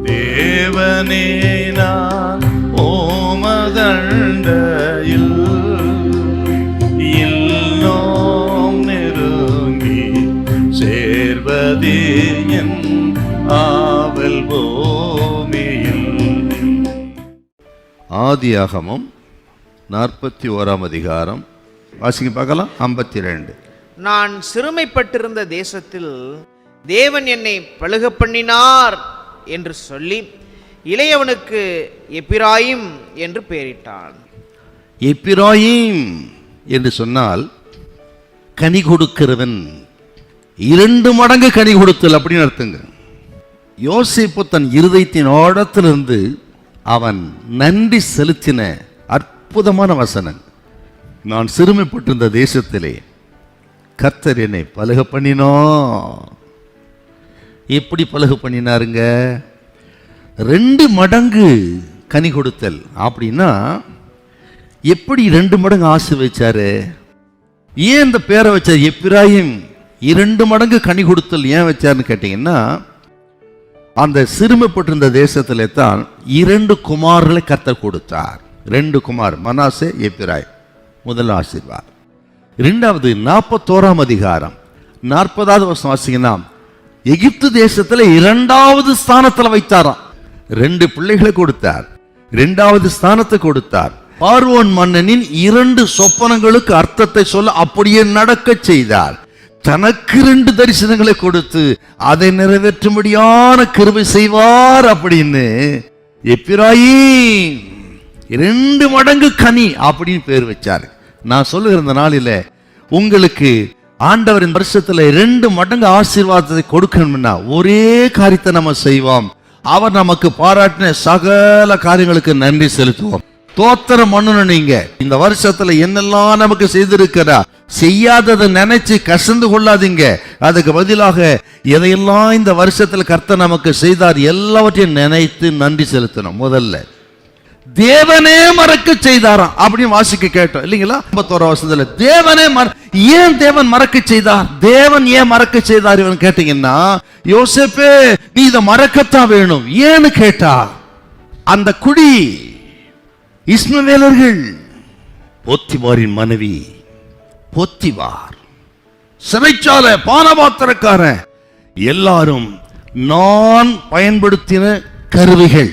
தேவனே நான் ஓமதண்டையில் இல்லோம் நெருங்கி சேர்வதே என் ஆவல் பூமியில். ஆதியாகமம் 41ஆம் அதிகாரம் வாசிங்க பார்க்கலாம். 52. நான் சிறுமைப்பட்டிருந்த தேசத்தில் தேவன் என்னை பழுக பண்ணினார் என்று சொல்லி இளையவனுக்கு எப்பிராயிம் என்று பெயரிட்டான். எப்பிராயிம் என்று சொன்னால் கனி கொடுக்கிறவன், 2 மடங்கு கனி கொடுத்தல் அப்படின்னு அர்த்தங்க. யோசேப்பு தன் இருதயத்தின் ஆழத்திலிருந்து அவன் நன்றி செலுத்தின அற்புதமான வசனம். நான் சிறுமைப்பட்டிருந்த தேசத்திலே கர்த்தர் என்னை பழுக பண்ணினோ. எப்படி பழுக பண்ணினாருங்க? 2 மடங்கு கனி கொடுத்தல். அப்படின்னா எப்படி 2 மடங்கு ஆசை வச்சாரு? ஏன் இந்த பேரை வச்சார்? எப்பிராயிம் 2 மடங்கு கனி கொடுத்தல் ஏன் வச்சாருன்னு கேட்டீங்கன்னா, அந்த சிறுமைப்பட்டிருந்த தேசத்திலே தான் 2 குமார்களை கர்த்தர் கொடுத்தார். 2 குமார், மனாசே, எப்பிராயிம். முதல் ஆசீர்வாதம். 2வது 41ஆம் அதிகாரம் 40வது வசனம் வாசிங்கன்னா, எகிப்து தேசத்துல 2வது ஸ்தானத்துல வைத்தாராம். 2 பிள்ளைகளை கொடுத்தார், 2வது ஸ்தானத்தை கொடுத்தார். பார்வோன் மன்னனின் 2 சொப்பனங்களுக்கு அர்த்தத்தை சொல்ல அப்படியே நடக்க செய்தார். தனக்கு 2 தரிசனங்களை கொடுத்து அதை நிறைவேற்றும்படியான கிருபை செய்வார் அப்படின்னு எப்பிராயிம் 2 மடங்கு கனி அப்படின்னு பேர் வச்சார். நான் சொல்லுகிற இந்த நாளில உங்களுக்கு ஆண்டவரின் வருஷத்துல 2 மடங்கு ஆசீர்வாதத்தை கொடுக்கணும்னா ஒரே காரியத்தை நம்ம செய்வோம். அவர் நமக்கு பாராட்டின சகல காரியங்களுக்கு நன்றி செலுத்துவோம். தோத்திரம் பண்ணணும். நீங்க இந்த வருஷத்துல என்னெல்லாம் நமக்கு செய்திருக்கிறா, செய்யாததை நினைச்சு கசந்து கொள்ளாதீங்க. அதுக்கு பதிலாக எதையெல்லாம் இந்த வருஷத்துல கர்த்தர் நமக்கு செய்தார் எல்லாவற்றையும் நினைத்து நன்றி செலுத்தணும். முதல்ல தேவனே மறக்க செய்தாராம் அப்படின்னு வாசிக்க கேட்டோம் இல்லைங்களா? 51 வருஷத்துல தேவனே ஏன் தேவன் மறக்க செய்தார்? தேவன் ஏன் மறக்க செய்தார் இவன் கேட்டீங்கன்னா, யோசேப்பே நீ இதை மறக்கத்தான் வேணும். ஏன்னு கேட்டா, அந்த குடி இஸ்மவேலர்கள், போத்திபாரின் மனைவி போத்திபார், சிறைச்சாலை பானபாத்திரக்காரன், எல்லாரும் நான் பயன்படுத்தின கருவிகள்.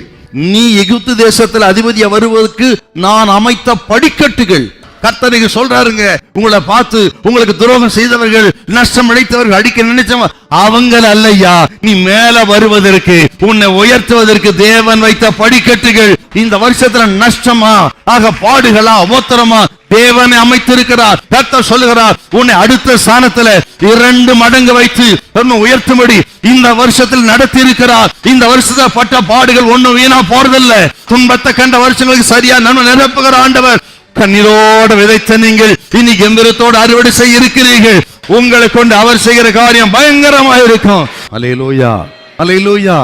நீ எகிப்து தேசத்தில் அதிபதியா வருவதற்கு நான் அமைத்த படிக்கட்டுகள். கர்த்தருக்கு சொல்றாருங்க, உங்களை பார்த்து உங்களுக்கு துரோகம் செய்தவர்கள், நஷ்டம் அடைத்தவர்கள், அடிக்க நினைச்சவங்க அவங்க அல்லையா, நீ மேல வருவதற்கு, உன்னை உயர்த்துவதற்கு தேவன் வைத்த படிக்கட்டுகள். இந்த வருஷத்துல நஷ்டமா ஆக பாடுகளா உபத்திரமா தேவனை அமைத்திருக்கிறார். கர்த்தர் சொல்லுகிறார், உன்னை அடுத்த ஸ்தானத்துல 2 மடங்கு வைத்து உயர்த்தும்படி இந்த வருஷத்தில் நடத்தி இருக்கிறார். இந்த வருஷத்துல பட்ட பாடுகள் ஒண்ணும் வீணா போறதில்ல. துன்பத்தை கண்ட வருஷங்களுக்கு சரியா நன்மை நிரப்புகிற ஆண்டவர். கண்ணீரோடு விதைத்த நீங்கள் இனி கம்பீரத்தோடு அறுவடை செய்ய இருக்கிறீர்கள். உங்களை கொண்டு அவர் செய்கிற காரியம் பயங்கரமாக இருக்கும். அல்லேலூயா, அல்லேலூயா.